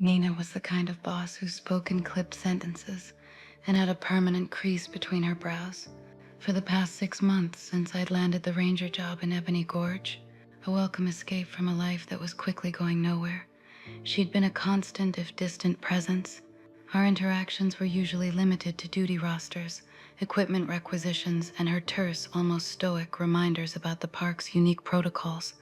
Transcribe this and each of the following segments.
Nina was the kind of boss who spoke in clipped sentences and had a permanent crease between her brows. For the past 6 months since I'd landed the ranger job in Ebony Gorge, a welcome escape from a life that was quickly going nowhere, she'd been a constant if distant presence. Our interactions were usually limited to duty rosters, equipment requisitions, and her terse, almost stoic reminders about the park's unique protocols.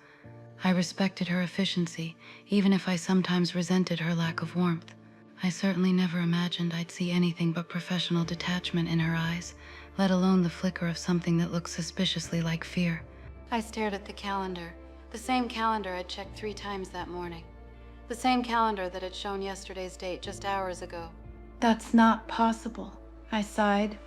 I respected her efficiency, even if I sometimes resented her lack of warmth. I certainly never imagined I'd see anything but professional detachment in her eyes, let alone the flicker of something that looked suspiciously like fear. I stared at the calendar, the same calendar I'd checked 3 times that morning. The same calendar that had shown yesterday's date just hours ago. "That's not possible," I sighed.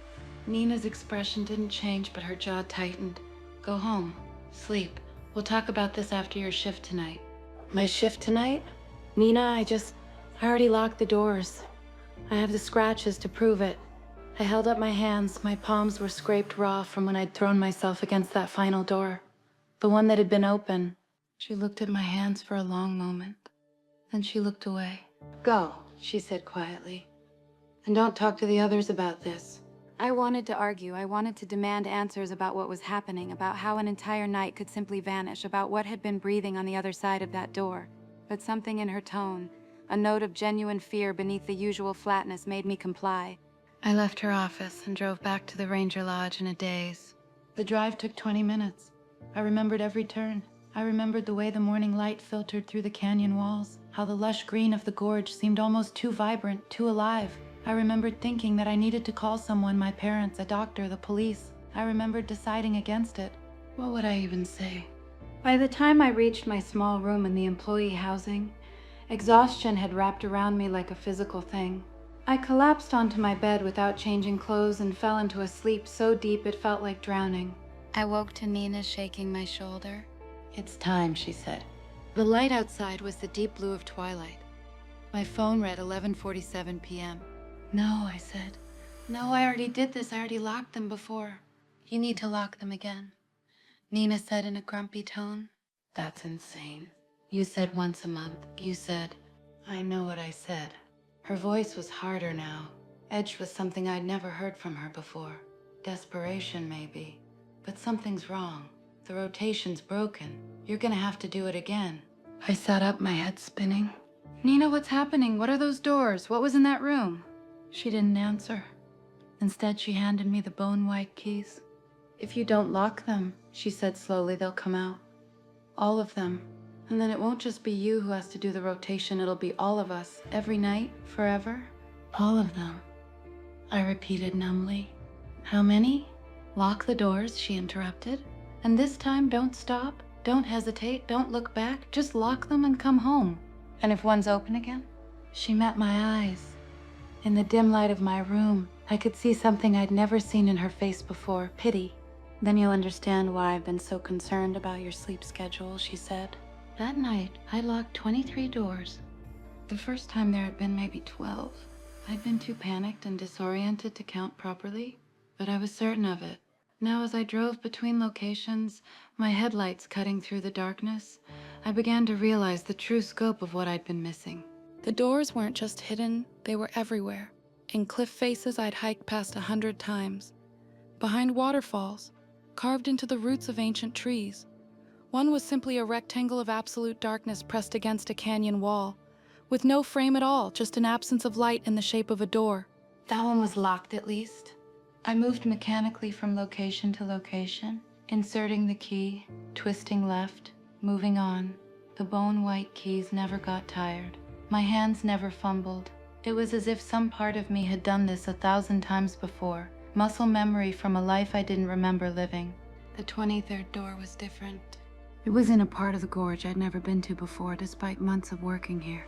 Nina's expression didn't change, but her jaw tightened. "Go home. Sleep. We'll talk about this after your shift tonight." "My shift tonight? Nina, I already locked the doors. I have the scratches to prove it." I held up my hands. My palms were scraped raw from when I'd thrown myself against that final door. The one that had been open. She looked at my hands for a long moment. Then she looked away. "Go," she said quietly. "And don't talk to the others about this." I wanted to argue. I wanted to demand answers about what was happening, about how an entire night could simply vanish, about what had been breathing on the other side of that door. But something in her tone, a note of genuine fear beneath the usual flatness, made me comply. I left her office and drove back to the Ranger Lodge in a daze. The drive took 20 minutes. I remembered every turn. I remembered the way the morning light filtered through the canyon walls, how the lush green of the gorge seemed almost too vibrant, too alive. I remembered thinking that I needed to call someone, my parents, a doctor, the police. I remembered deciding against it. What would I even say? By the time I reached my small room in the employee housing, exhaustion had wrapped around me like a physical thing. I collapsed onto my bed without changing clothes and fell into a sleep so deep it felt like drowning. I woke to Nina shaking my shoulder. "It's time," she said. The light outside was the deep blue of twilight. My phone read 11:47 p.m. "No," I said. "No, I already did this. I already locked them before." "You need to lock them again," Nina said in a grumpy tone. "That's insane. You said once a month. You said..." I know what I said. Her voice was harder now, edged with something I'd never heard from her before. Desperation, maybe. But something's wrong. The rotation's broken. You're gonna have to do it again. I sat up, my head spinning. "Nina, what's happening? What are those doors? What was in that room?" She didn't answer. Instead, she handed me the bone-white keys. "If you don't lock them," she said slowly, "they'll come out. All of them. And then it won't just be you who has to do the rotation, it'll be all of us, every night, forever." "All of them," I repeated numbly. "How many?" "Lock the doors," she interrupted. "And this time, don't stop, don't hesitate, don't look back, just lock them and come home." "And if one's open again?" She met my eyes. In the dim light of my room, I could see something I'd never seen in her face before, pity. "Then you'll understand why I've been so concerned about your sleep schedule," she said. That night, I locked 23 doors. The first time there had been maybe 12. I'd been too panicked and disoriented to count properly, but I was certain of it. Now, as I drove between locations, my headlights cutting through the darkness, I began to realize the true scope of what I'd been missing. The doors weren't just hidden, they were everywhere. In cliff faces I'd hiked past 100 times. Behind waterfalls, carved into the roots of ancient trees. One was simply a rectangle of absolute darkness pressed against a canyon wall, with no frame at all, just an absence of light in the shape of a door. That one was locked, at least. I moved mechanically from location to location, inserting the key, twisting left, moving on. The bone-white keys never got tired. My hands never fumbled. It was as if some part of me had done this 1,000 times before, muscle memory from a life I didn't remember living. The 23rd door was different. It was in a part of the gorge I'd never been to before, despite months of working here.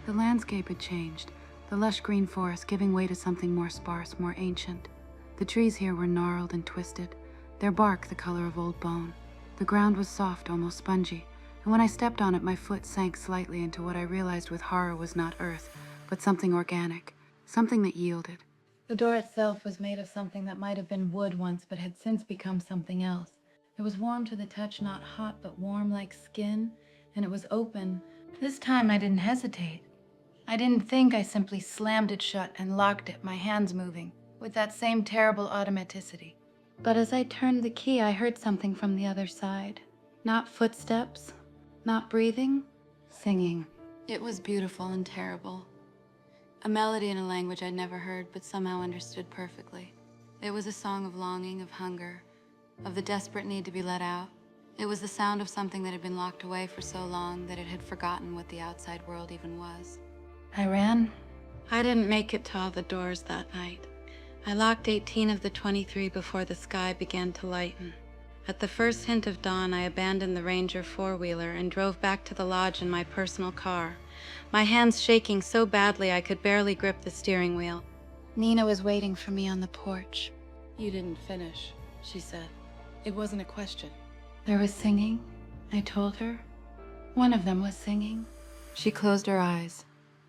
The landscape had changed, the lush green forest giving way to something more sparse, more ancient. The trees here were gnarled and twisted, their bark the color of old bone. The ground was soft, almost spongy, and when I stepped on it, my foot sank slightly into what I realized with horror was not earth, but something organic, something that yielded. The door itself was made of something that might have been wood once, but had since become something else. It was warm to the touch, not hot, but warm like skin, and it was open. This time I didn't hesitate. I didn't think, I simply slammed it shut and locked it, my hands moving, with that same terrible automaticity. But as I turned the key, I heard something from the other side. Not footsteps, not breathing, singing. It was beautiful and terrible. A melody in a language I'd never heard, but somehow understood perfectly. It was a song of longing, of hunger, of the desperate need to be let out. It was the sound of something that had been locked away for so long that it had forgotten what the outside world even was. I ran. I didn't make it to all the doors that night. I locked 18 of the 23 before the sky began to lighten. At the first hint of dawn, I abandoned the Ranger four-wheeler and drove back to the lodge in my personal car, my hands shaking so badly I could barely grip the steering wheel. Nina was waiting for me on the porch. "You didn't finish," she said. "It wasn't a question." There was singing, I told her. One of them was singing. She closed her eyes.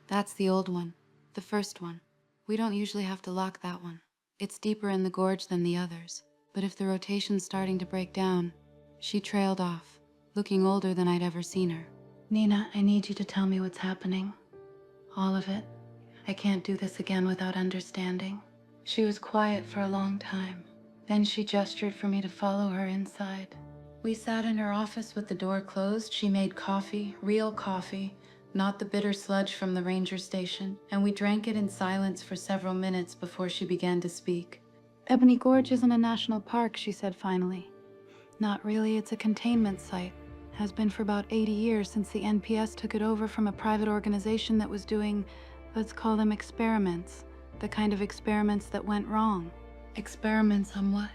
That's the old one, the first one. We don't usually have to lock that one. It's deeper in the gorge than the others. But if the rotation's starting to break down, she trailed off, looking older than I'd ever seen her. Nina, I need you to tell me what's happening. All of it. I can't do this again without understanding. She was quiet for a long time. Then she gestured for me to follow her inside. We sat in her office with the door closed. She made coffee, real coffee, not the bitter sludge from the ranger station, and we drank it in silence for several minutes before she began to speak. Ebony Gorge isn't a national park, she said finally. Not really, it's a containment site. Has been for about 80 years since the NPS took it over from a private organization that was doing, let's call them experiments. The kind of experiments that went wrong. Experiments on what?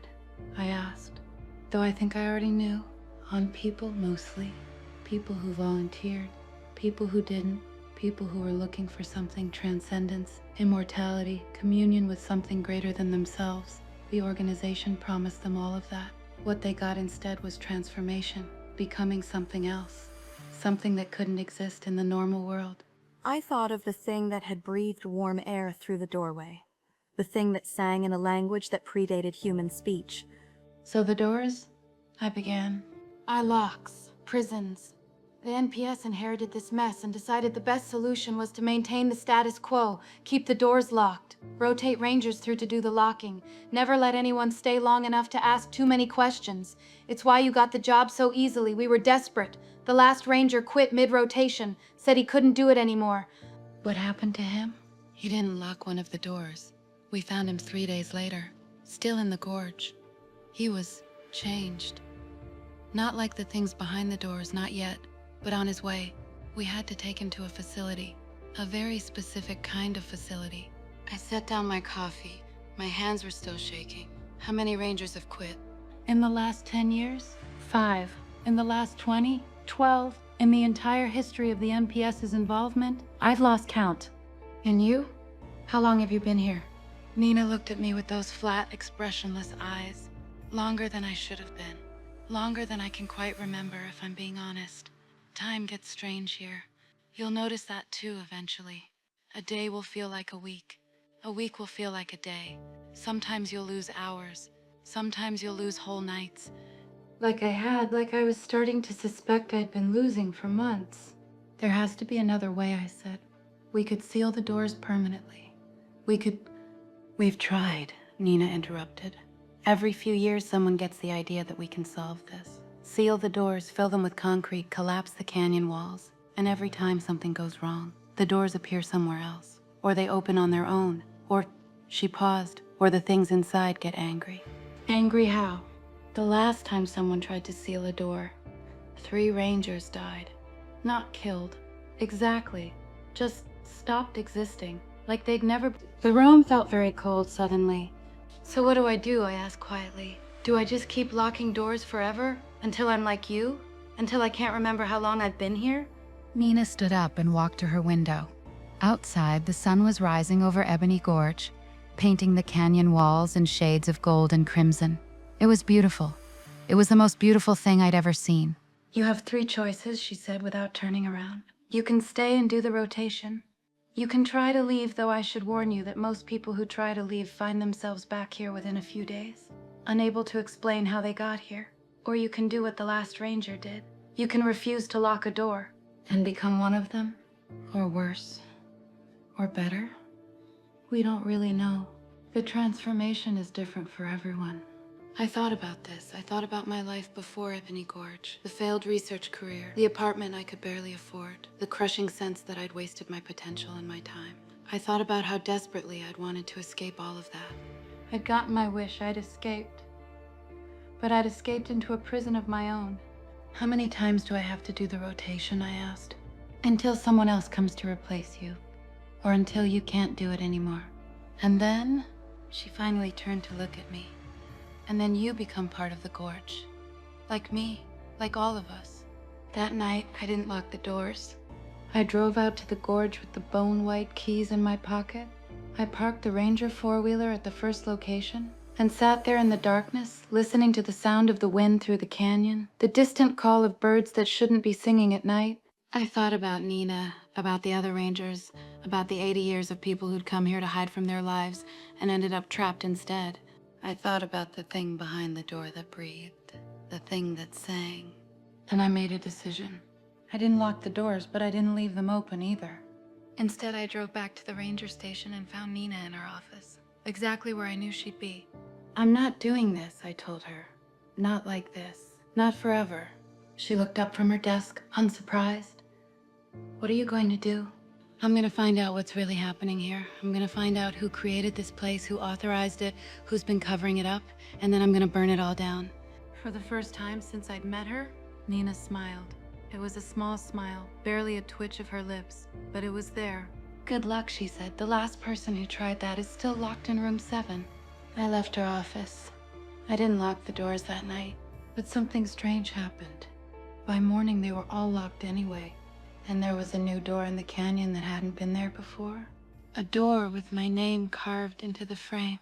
I asked. Though I think I already knew. On people, mostly. People who volunteered. People who didn't. People who were looking for something, transcendence, immortality, communion with something greater than themselves. The organization promised them all of that. What they got instead was transformation, becoming something else. Something that couldn't exist in the normal world. I thought of the thing that had breathed warm air through the doorway. The thing that sang in a language that predated human speech. So the doors? I began. Locks, prisons. The NPS inherited this mess and decided the best solution was to maintain the status quo, keep the doors locked, rotate rangers through to do the locking, never let anyone stay long enough to ask too many questions. It's why you got the job so easily. We were desperate. The last ranger quit mid-rotation, said he couldn't do it anymore. What happened to him? He didn't lock one of the doors. We found him 3 days later, still in the gorge. He was changed. Not like the things behind the doors, not yet, but on his way. We had to take him to a facility, a very specific kind of facility. I set down my coffee. My hands were still shaking. How many rangers have quit? In the last 10 years? 5. In the last 20? 12. In the entire history of the NPS's involvement? I've lost count. And you? How long have you been here? Nina looked at me with those flat, expressionless eyes. Longer than I should have been. Longer than I can quite remember, if I'm being honest. Time gets strange here. You'll notice that too eventually. A day will feel like a week. A week will feel like a day. Sometimes you'll lose hours. Sometimes you'll lose whole nights. Like I was starting to suspect I'd been losing for months. There has to be another way, I said. We could seal the doors permanently. We've tried, Nina interrupted. Every few years someone gets the idea that we can solve this. Seal the doors, fill them with concrete, collapse the canyon walls. And every time something goes wrong, the doors appear somewhere else. Or they open on their own. Or, she paused, or the things inside get angry. Angry how? The last time someone tried to seal a door, 3 rangers died. Not killed. Exactly. Just stopped existing. Like they'd never... The room felt very cold suddenly. So what do? I asked quietly. Do I just keep locking doors forever? Until I'm like you? Until I can't remember how long I've been here? Nina stood up and walked to her window. Outside, the sun was rising over Ebony Gorge, painting the canyon walls in shades of gold and crimson. It was beautiful. It was the most beautiful thing I'd ever seen. You have 3 choices, she said without turning around. You can stay and do the rotation. You can try to leave, though I should warn you that most people who try to leave find themselves back here within a few days, unable to explain how they got here. Or you can do what the last ranger did. You can refuse to lock a door and become one of them, or worse. Or better? We don't really know. The transformation is different for everyone. I thought about this. I thought about my life before Ebony Gorge, the failed research career, the apartment I could barely afford, the crushing sense that I'd wasted my potential and my time. I thought about how desperately I'd wanted to escape all of that. I'd gotten my wish, I'd escaped. But I'd escaped into a prison of my own. How many times do I have to do the rotation, I asked? Until someone else comes to replace you. Or until you can't do it anymore. And then, she finally turned to look at me. And then you become part of the gorge. Like me, like all of us. That night, I didn't lock the doors. I drove out to the gorge with the bone-white keys in my pocket. I parked the Ranger four-wheeler at the first location and sat there in the darkness, listening to the sound of the wind through the canyon, the distant call of birds that shouldn't be singing at night. I thought about Nina, about the other Rangers, about the 80 years of people who'd come here to hide from their lives and ended up trapped instead. I thought about the thing behind the door that breathed, the thing that sang. Then I made a decision. I didn't lock the doors, but I didn't leave them open either. Instead, I drove back to the ranger station and found Nina in her office, exactly where I knew she'd be. I'm not doing this, I told her. Not like this. Not forever. She looked up from her desk, unsurprised. What are you going to do? I'm gonna find out what's really happening here. I'm gonna find out who created this place, who authorized it, who's been covering it up, and then I'm gonna burn it all down. For the first time since I'd met her, Nina smiled. It was a small smile, barely a twitch of her lips, but it was there. Good luck, she said. The last person who tried that is still locked in room 7. I left her office. I didn't lock the doors that night, but something strange happened. By morning, they were all locked anyway. And there was a new door in the canyon that hadn't been there before. A door with my name carved into the frame.